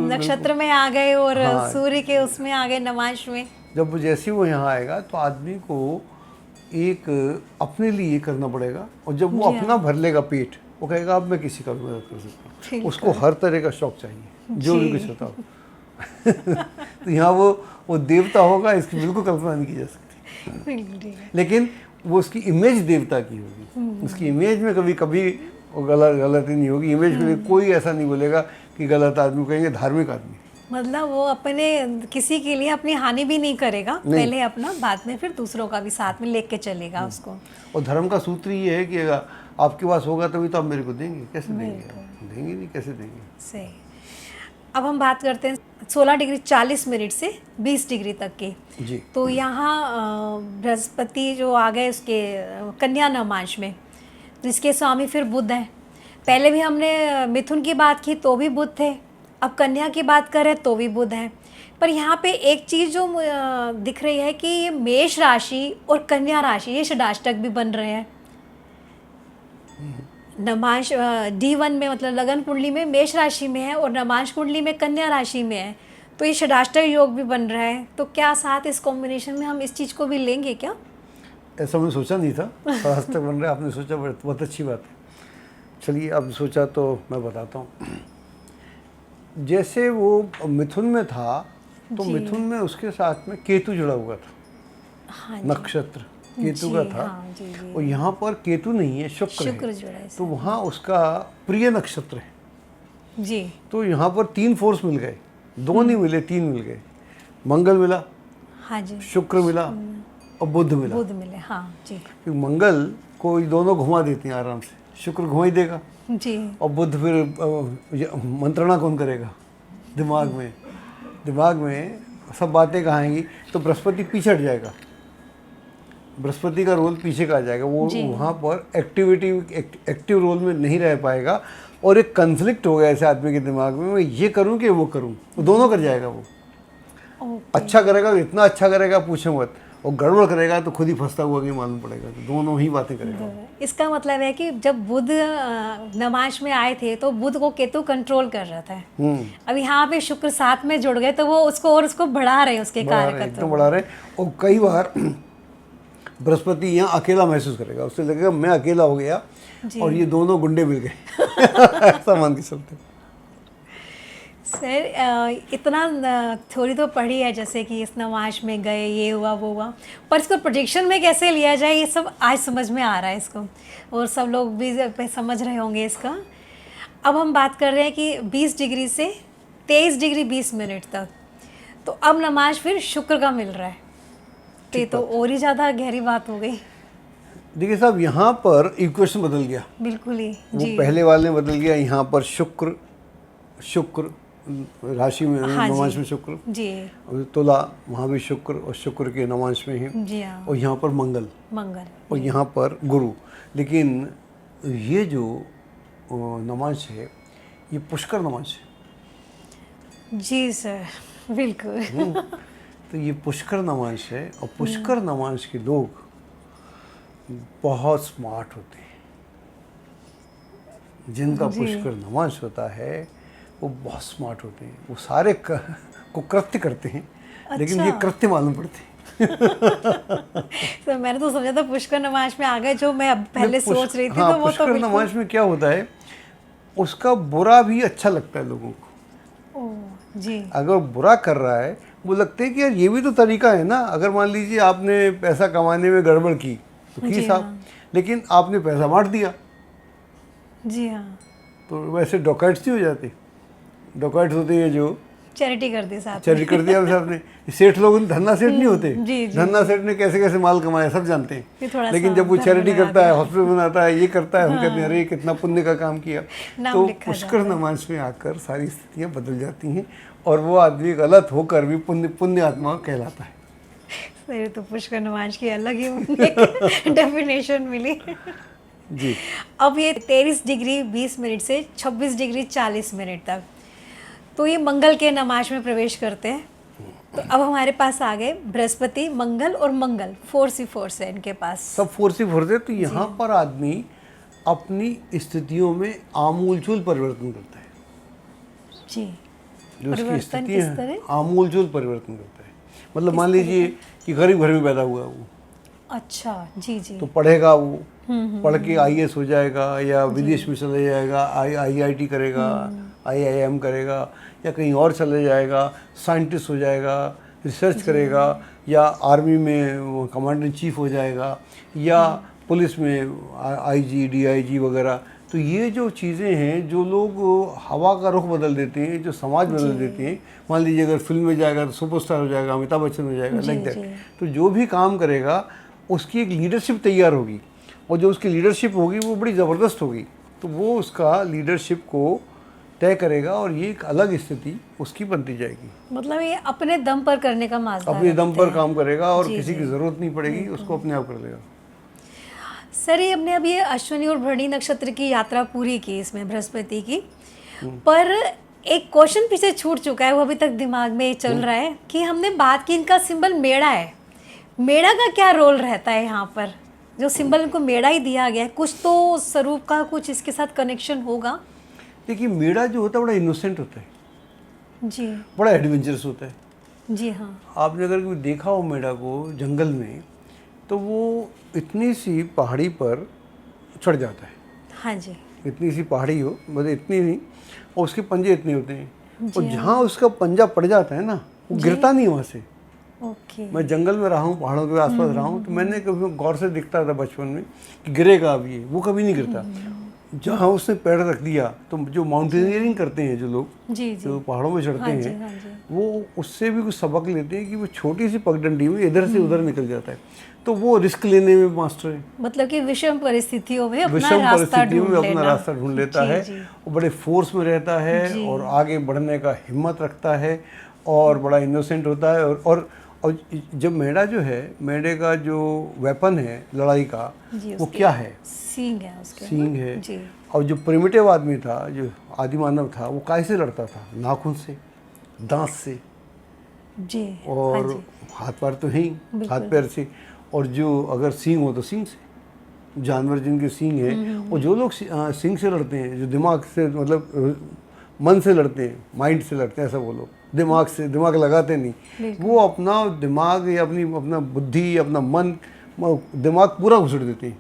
नक्षत्र में आ गए और सूर्य के उसमें आ गए, नमांश में। जब जैसे वो यहाँ आएगा तो आदमी को एक अपने लिए करना पड़ेगा, और जब वो अपना भर लेगा पेट, वो कहेगा अब मैं किसी का भी मदद कर सकता हूँ। उसको हर तरह का शौक चाहिए, जो भी कुछ होता हो। तो यहाँ वो देवता होगा, इसकी बिल्कुल कल्पना नहीं की जा सकती। लेकिन वो उसकी इमेज देवता की होगी, उसकी इमेज में कभी कभी गलती नहीं होगी। इमेज में कोई ऐसा नहीं बोलेगा कि गलत आदमी, कहेंगे धार्मिक आदमी। मतलब वो अपने किसी के लिए अपनी हानि भी नहीं करेगा, पहले अपना, बाद में फिर दूसरों का भी साथ में लेके चलेगा उसको। और धर्म का सूत्र ये है कि आपके पास होगा तभी तो आप मेरे को देंगे, कैसे देंगे नहीं, कैसे देंगे। सही। अब हम बात करते हैं 16 डिग्री 40 मिनट से 20 डिग्री तक की। जी। तो यहाँ बृहस्पति जो आ गए उसके कन्या नमांश में, तो इसके स्वामी फिर बुध हैं। पहले भी हमने मिथुन की बात की तो भी बुध थे, अब कन्या की बात करें तो भी बुध है। पर यहाँ पे एक चीज़ जो दिख रही है कि ये मेष राशि और कन्या राशि, ये षडाष्टक भी बन रहे हैं। नमांश D1 में, मतलब लगन कुंडली में मेष राशि में है, और नमांश कुंडली में कन्या राशि में है, तो ये षडाष्टक योग भी बन रहा है। तो क्या साथ इस कॉम्बिनेशन में हम इस चीज़ को भी लेंगे क्या? ऐसा मैंने सोचा नहीं था, षडाष्टक बन रहा है, आपने सोचा, बहुत अच्छी बात है। चलिए, अब सोचा तो मैं बताता हूँ। जैसे वो मिथुन में था, तो मिथुन में उसके साथ में केतु जुड़ा हुआ था, नक्षत्र केतु का था। और यहाँ पर केतु नहीं है, शुक्र है, तो वहाँ उसका प्रिय नक्षत्र है जी। तो यहाँ पर 3 फोर्स मिल गए, 2 नहीं मिले, 3 मिल गए। मंगल मिला, हाँ जी, शुक्र मिला और बुध मिला। बुध मिले, हाँ जी। मंगल को दोनों घुमा देते हैं आराम से, शुक्र घुमा ही देगा जी, और बुध फिर मंत्रणा कौन करेगा? दिमाग में सब बातें कहाँ आएंगी, तो बृहस्पति पीछे हट जाएगा, बृहस्पति का रोल पीछे का आ जाएगा, वो वहाँ पर एक्टिव रोल में नहीं रह पाएगा, और एक कन्फ्लिक्ट हो गया ऐसे आदमी के दिमाग में, मैं ये करूँ कि वो करूँ, वो दोनों कर जाएगा। वो अच्छा करेगा तो इतना अच्छा करेगा पूछो मत, और गड़बड़ करेगा तो खुद ही फंसता हुआ कि मालूम पड़ेगा, तो दोनों ही बातें करेगा। इसका मतलब है कि जब बुध नमांश में आए थे तो बुध को केतु कंट्रोल कर रहा था। अब यहाँ पे शुक्र साथ में जुड़ गए, तो वो उसको बढ़ा रहे, उसके कार्य को बढ़ा रहे। और कई बार बृहस्पति यहाँ अकेला महसूस करेगा, उससे लगेगा मैं अकेला हो गया और ये दोनों गुंडे मिल गए। ऐसा मान के चलते। सर, इतना थ्योरी तो पढ़ी है, जैसे कि इस नमाज में गए, ये हुआ वो हुआ, पर इसको प्रोजेक्शन में कैसे लिया जाए, ये सब आज समझ में आ रहा है इसको, और सब लोग भी समझ रहे होंगे इसका। अब हम बात कर रहे हैं कि 20 डिग्री से 23 डिग्री 20 मिनट तक, तो अब नमाज फिर शुक्र का मिल रहा है। ये तो और ही ज़्यादा गहरी बात हो गई। देखिए साहब, यहाँ पर इक्वेशन बदल गया, बिल्कुल ही वो जी। पहले वाले में बदल गया। यहाँ पर शुक्र शुक्र राशि में, हाँ नवांश जी में शुक्र, जी और तुला वहाँ भी शुक्र और शुक्र के नवांश में ही, जी हाँ। और यहाँ पर मंगल मंगल और यहाँ पर गुरु। लेकिन ये जो नवांश है ये पुष्कर नवांश है। जी सर, बिल्कुल। तो ये पुष्कर नवांश है, और पुष्कर नवांश के लोग बहुत स्मार्ट होते हैं। जिनका जी। पुष्कर नवांश होता है वो बहुत स्मार्ट होते हैं। वो सारे को कृत्य करते हैं, लेकिन ये अच्छा। कृत्य मालूम पड़ते हैं। सर मैंने तो समझा था पुष्कर नवांश में आ गए, जो मैं अब पहले सोच रही थी। हाँ, तो वो तो पुष्कर बिल्कुल। नवांश में क्या होता है, उसका बुरा भी अच्छा लगता है लोगों को। ओह जी अगर बुरा कर रहा है, वो लगता है कि यार ये भी तो तरीका है ना। अगर मान लीजिए आपने पैसा कमाने में गड़बड़ की तो की जी साहब, हाँ। लेकिन आपने पैसा बांट दिया जी हाँ, तो वैसे डॉकैट्स नहीं हो जाते। डॉकैट्स होते हैं जो चैरिटी कर दी साहब। चोरी कर दिया साहब ने। सेठ लोग धन्ना सेठ नहीं होते। जी, जी, धन्ना सेठ ने कैसे कैसे माल कमाया सब जानते ये थोड़ा हैं, लेकिन सा जब वो धर्म चैरिटी लगा करता है, दिया। हॉस्पिटल बनाता है, ये करता है, हम कहते हैं अरे कितना पुण्य का काम किया। नाम तो लिखा पुष्कर जाता है। नवांश में आकर सारी स्थितियाँ बदल जाती हैं, और वो आदमी गलत होकर भी पुण्य आत्मा कहलाता है। सर तो पुष्कर नवांश की अलग ही डेफिनेशन मिली। जी। अब ये 23 डिग्री 20 मिनट से 26 डिग्री 40 मिनट तक, तो ये मंगल के नमाज में प्रवेश करते हैं। तो अब हमारे पास आ गए बृहस्पति, मंगल और मंगल, 4C4 है इनके पास। सब फोर्स ही फोर्स है। तो यहाँ पर आदमी अपनी स्थितियों में आमूलचूल परिवर्तन करता है। जी, जो उसकी परिवर्तन स्थिति किस है तरह? आमूलचूल परिवर्तन करता है। मतलब मान लीजिए कि गरीब घर में पैदा हुआ है वो, अच्छा जी जी तो पढ़ेगा वो, पढ़ के IAS हो जाएगा, या विदेश में चले जाएगा, IIT करेगा, IIM करेगा, या कहीं और चले जाएगा, साइंटिस्ट हो जाएगा, रिसर्च करेगा, या आर्मी में कमांडर इन चीफ हो जाएगा, या पुलिस में IG DIG वगैरह। तो ये जो चीज़ें हैं, जो लोग हवा का रुख बदल देते हैं, जो समाज बदल देते हैं। मान लीजिए अगर फिल्म में जाएगा तो सुपरस्टार हो जाएगा, अमिताभ बच्चन हो जाएगा, लाइक दैट। तो जो भी काम करेगा उसकी एक लीडरशिप तैयार होगी, और जो उसकी लीडरशिप होगी वो बड़ी ज़बरदस्त होगी। तो वो उसका लीडरशिप को तय करेगा, और ये एक अलग स्थिति उसकी बनती जाएगी। मतलब ये अपने दम पर करने का माजदा अपने दम रखते पर हैं। काम करेगा, और जी, किसी जी। की ज़रूरत नहीं पड़ेगी, उसको अपने आप कर लेगा। सर ये हमने अब ये अश्विनी और भरणी नक्षत्र की यात्रा पूरी की इसमें बृहस्पति की, पर एक क्वेश्चन पीछे छूट चुका है, वो अभी तक दिमाग में चल रहा है कि हमने बात की इनका सिंबल मेढ़ा है। मेढ़ा का क्या रोल रहता है यहाँ पर? जो सिंबल इनको मेढ़ा ही दिया गया है, कुछ तो स्वरूप का कुछ इसके साथ कनेक्शन होगा। देखिए, मेढ़ा जो होता है बड़ा इनोसेंट होता है, जी बड़ा एडवेंचरस होता है। जी हाँ आपने अगर कभी देखा हो मेढ़ा को जंगल में, तो वो इतनी सी पहाड़ी पर चढ़ जाता है। हाँ जी इतनी सी पहाड़ी हो, मतलब इतनी नहीं, और उसके पंजे इतने होते हैं, और जहाँ उसका पंजा पड़ जाता है ना, वो गिरता नहीं वहाँ से। ओके मैं जंगल में रहा हूँ, पहाड़ों के आसपास रहा हूँ, तो मैंने कभी गौर से दिखता था बचपन में कि गिरेगा अब ये, वो कभी नहीं गिरता। जहाँ उसने पैर रख दिया, तो जो माउंटेनियरिंग करते हैं जो लोग, जी जी जो पहाड़ों में चढ़ते हाँ जी हैं, हाँ जी वो उससे भी कुछ सबक लेते हैं कि वो छोटी सी पगडंडी में इधर से उधर निकल जाता है। तो वो रिस्क लेने में मास्टर है। मतलब कि विषम परिस्थितियों में अपना विषम रास्ता परिस्थितियों में ढूंढ अपना लेना। रास्ता ढूंढ लेता जी, है, जी। वो बड़े फोर्स में रहता है, जी। और आगे बढ़ने का हिम्मत रखता है, और बड़ा इनोसेंट होता है। और जब मेढ़ा जो है, मेढ़े का जो वेपन है लड़ाई का, जी, वो उसके क्या है? सींग है उसके। सींग है। जी और जो प्रिमिटिव आदमी था, जो आदि मानव था, वो काहे से लड़ता था? नाखून से, दांत से, जी हाँ और जी हाथ पैर तो है ही, बिल्कुल। हाथ पैर से, और जो अगर सींग हो तो सींग से। जानवर जिनके सींग है, और जो लोग सींग से लड़ते हैं, जो दिमाग से, मतलब मन से लड़ते हैं, माइंड से लड़ते हैं, ऐसा बोलो, दिमाग से, दिमाग लगाते नहीं, वो अपना दिमाग या अपना बुद्धि, अपना मन, दिमाग पूरा घुसड़ देते हैं।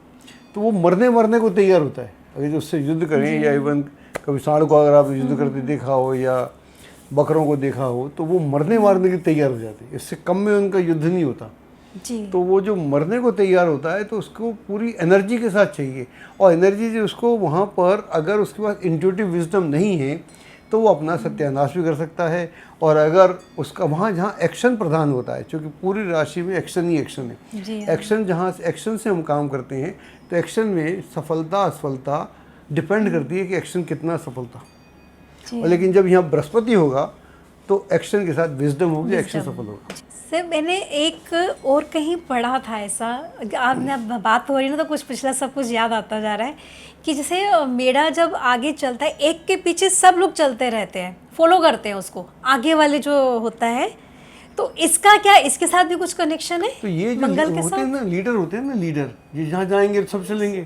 तो वो मरने को तैयार होता है। अगर जो उससे युद्ध करें, या इवन कभी सांड को अगर आप युद्ध करते देखा हो, या बकरों को देखा हो, तो वो मरने की तैयार हो जाते हैं। इससे कम में उनका युद्ध नहीं होता। जी तो वो जो मरने को तैयार होता है, तो उसको पूरी एनर्जी के साथ चाहिए, और एनर्जी जो उसको वहाँ पर, अगर उसके पास इंट्यूटिव विजडम नहीं है, तो तो वो अपना सत्यानाश भी कर सकता है। और अगर उसका वहाँ जहाँ एक्शन प्रधान होता है, क्योंकि पूरी राशि में एक्शन ही एक्शन है, जी हाँ। एक्शन जहाँ एक्शन से हम काम करते हैं, तो एक्शन में सफलता असफलता डिपेंड करती है कि एक्शन कितना सफल था। जी और लेकिन जब यहाँ बृहस्पति होगा तो एक्शन के साथ विजडम होगी, एक्शन Wisdom। सफल होगा। सर मैंने एक और कहीं पढ़ा था ऐसा, आपने अब बात हो रही है ना तो कुछ पिछला सब कुछ याद आता जा रहा है कि जैसे मेढ़ा जब आगे चलता है, एक के पीछे सब लोग चलते रहते हैं, फॉलो करते हैं उसको, आगे वाले जो होता है। तो इसका क्या, इसके साथ भी कुछ कनेक्शन है तो ये जो मंगल के होते हैं साथ? ना, लीडर होते हैं ना, लीडर, ये जहाँ जाएंगे सब चलेंगे,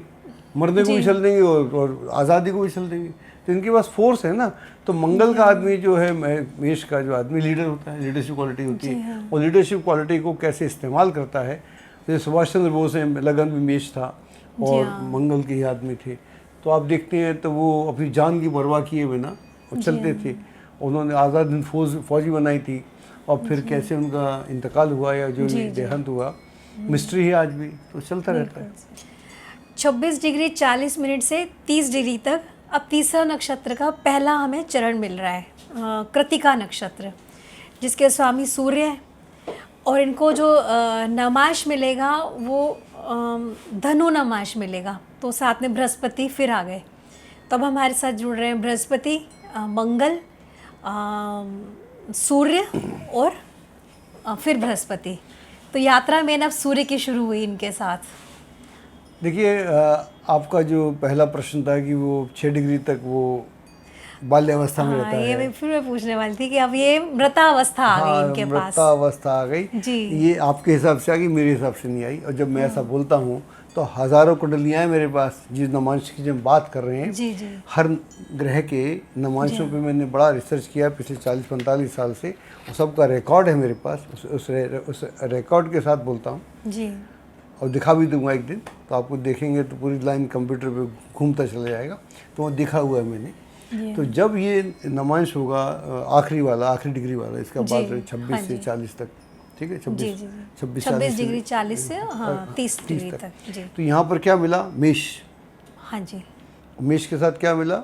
मरने को जी। भी चल देंगे और आज़ादी को भी चल देंगे। तो इनके पास फोर्स है ना। तो मंगल का आदमी जो है, मेष का जो आदमी लीडर होता है, लीडरशिप क्वालिटी होती जी है। हाँ। और लीडरशिप क्वालिटी को कैसे इस्तेमाल करता है, जैसे सुभाष चंद्र बोस है, लगन भी मेष था और हाँ। मंगल के ही आदमी थे। तो आप देखते हैं तो वो अपनी जान की परवाह किए बिना वो चलते थे। उन्होंने आज़ाद हिंद फौजी बनाई थी, और फिर कैसे उनका इंतकाल हुआ या जो जी, जी। देहांत हुआ, मिस्ट्री है आज भी, तो चलता रहता है। 26 डिग्री 40 मिनट से 30 डिग्री तक अब तीसरा नक्षत्र का पहला हमें चरण मिल रहा है, कृतिका नक्षत्र, जिसके स्वामी सूर्य है। और इनको जो नमाश मिलेगा वो धनु नमाश मिलेगा। तो साथ में बृहस्पति फिर आ गए। तब हमारे साथ जुड़ रहे हैं बृहस्पति, मंगल, सूर्य और फिर बृहस्पति। तो यात्रा में अब सूर्य की शुरू हुई इनके साथ। देखिए, आपका जो पहला प्रश्न था कि वो 6 डिग्री तक वो बाल्यावस्था में रहता ये है। मैं पूछने वाली थी कि अब ये मृतावस्था आ गई इनके पास। मृतावस्था आ गई जी। ये आपके हिसाब से आ गई, मेरे हिसाब से नहीं आई। और जब मैं ऐसा बोलता हूँ तो हज़ारों कुंडलियाँ हैं मेरे पास, जिस नमांश की जब बात कर रहे हैं। जी जी। हर ग्रह के नमांशों पे मैंने बड़ा रिसर्च किया पिछले 40-45 साल से, और सबका रिकॉर्ड है मेरे पास। उस रिकॉर्ड के साथ बोलता हूँ, जी और दिखा भी दूंगा एक दिन। तो आपको देखेंगे तो पूरी लाइन कंप्यूटर पे घूमता चला जाएगा, तो वो दिखा हुआ है मैंने। तो जब ये नमांश होगा आखिरी वाला, आखिरी डिग्री वाला, इसका जी, बाद 26 हाँ से जी। 40 तक, ठीक है, जी जी 26 26 डिग्री 40 से हाँ 30 डिग्री तक। जी तो यहाँ पर क्या मिला, मेष। हाँ जी। मेष के साथ क्या मिला,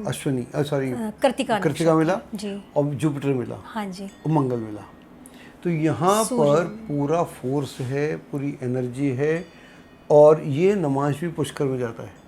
अश्विनी, सॉरी कृतिका कृतिका मिला, जी। और जुपिटर मिला, हाँ जी। और मंगल मिला। तो यहाँ पर पूरा फोर्स है, पूरी एनर्जी है, और ये नमाज भी पुष्कर में जाता है।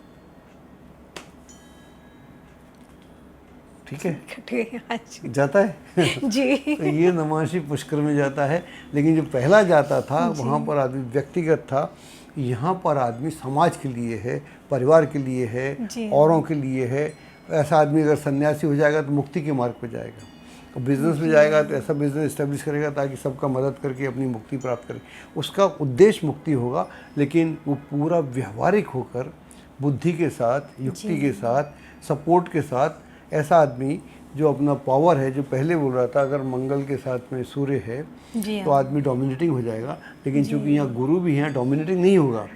ठीक है, ठीक है, हाँ जी। जाता है जी तो ये नमाशी पुष्कर में जाता है। लेकिन जो पहला जाता था वहाँ पर आदमी व्यक्तिगत था, यहाँ पर आदमी समाज के लिए है, परिवार के लिए है, औरों के लिए है। ऐसा आदमी अगर सन्यासी हो जाएगा तो मुक्ति के मार्ग पर जाएगा, और बिजनेस में जाएगा तो ऐसा बिजनेस इस्टेब्लिश करेगा ताकि सबका मदद करके अपनी मुक्ति प्राप्त करे। उसका उद्देश्य मुक्ति होगा, लेकिन वो पूरा व्यवहारिक होकर बुद्धि के साथ, युक्ति के साथ, सपोर्ट के साथ। ऐसा आदमी जो अपना पावर है, जो पहले बोल रहा था, अगर मंगल के साथ में सूर्य है तो आदमी डोमिनेटिंग हो जाएगा। लेकिन चूंकि यहाँ गुरु भी हैं, डोमिनेटिंग नहीं होगा।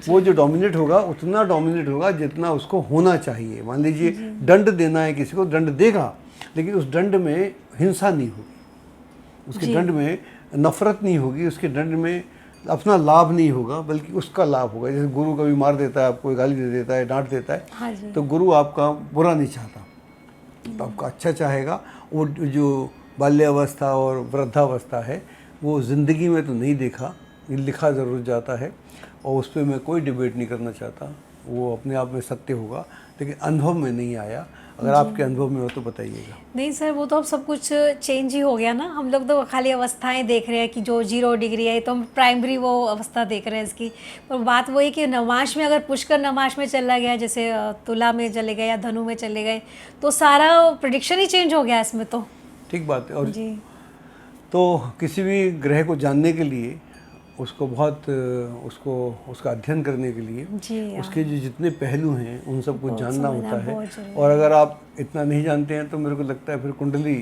वो जो डोमिनेट होगा उतना डोमिनेट होगा जितना उसको होना चाहिए। मान लीजिए दंड देना है किसी को, दंड देगा, लेकिन उस दंड में हिंसा नहीं होगी, उसके दंड में नफरत नहीं होगी, उसके दंड में अपना लाभ नहीं होगा, बल्कि उसका लाभ होगा। जैसे गुरु कभी मार देता है आपको, गाली दे देता है, डांट देता है, हाँ तो गुरु आपका बुरा नहीं चाहता, तो आपका अच्छा चाहेगा। वो जो बाल्यावस्था और वृद्धावस्था है वो ज़िंदगी में तो नहीं देखा, ये लिखा ज़रूर जाता है, और उस पर मैं कोई डिबेट नहीं करना चाहता। वो अपने आप में सत्य होगा, लेकिन अनुभव में नहीं आया। अगर आपके अनुभव में हो तो बताइएगा। नहीं सर, वो तो अब सब कुछ चेंज ही हो गया ना। हम लोग तो खाली अवस्थाएं देख रहे हैं कि जो 0 डिग्री है तो हम प्राइमरी वो अवस्था देख रहे हैं इसकी। पर बात वही कि नमाश में अगर पुष्कर नमाश में चला गया, जैसे तुला में चले गए या धनु में चले गए, तो सारा प्रेडिक्शन ही चेंज हो गया इसमें तो। ठीक बात है। और जी तो किसी भी ग्रह को जानने के लिए उसको बहुत उसका अध्ययन करने के लिए जी उसके जो जितने पहलू हैं उन सबको जानना होता है। बहुत जरूरी और अगर आप इतना नहीं जानते हैं तो मेरे को लगता है फिर कुंडली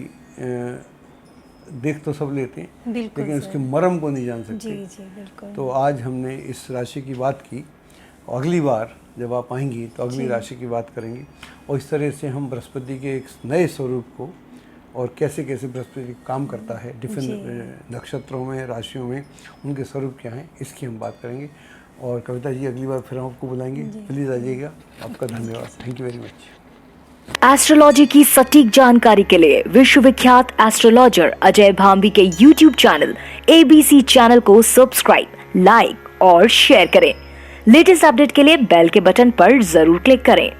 देख तो सब लेते हैं, बिल्कुल लेकिन सर। उसके मर्म को नहीं जान जी सकते। जी बिल्कुल। तो आज हमने इस राशि की बात की, अगली बार जब आप आएंगी तो अगली राशि की बात करेंगे, और इस तरह से हम बृहस्पति के एक नए स्वरूप को, और कैसे कैसे बृहस्पति काम करता है डिफरेंट नक्षत्रों में, राशियों में, उनके स्वरूप क्या हैं, इसकी हम बात करेंगे। और कविता जी अगली बार फिर हम आपको बुलाएंगे, प्लीज़ आइएगा। आपका धन्यवाद, thank you very much. Astrology की सटीक जानकारी के लिए विश्वविख्यात एस्ट्रोलॉजर अजय भांबी के YouTube चैनल ABC चैनल को सब्सक्राइब, लाइक और शेयर करें। लेटेस्ट अपडेट के लिए बेल के बटन पर जरूर क्लिक करें।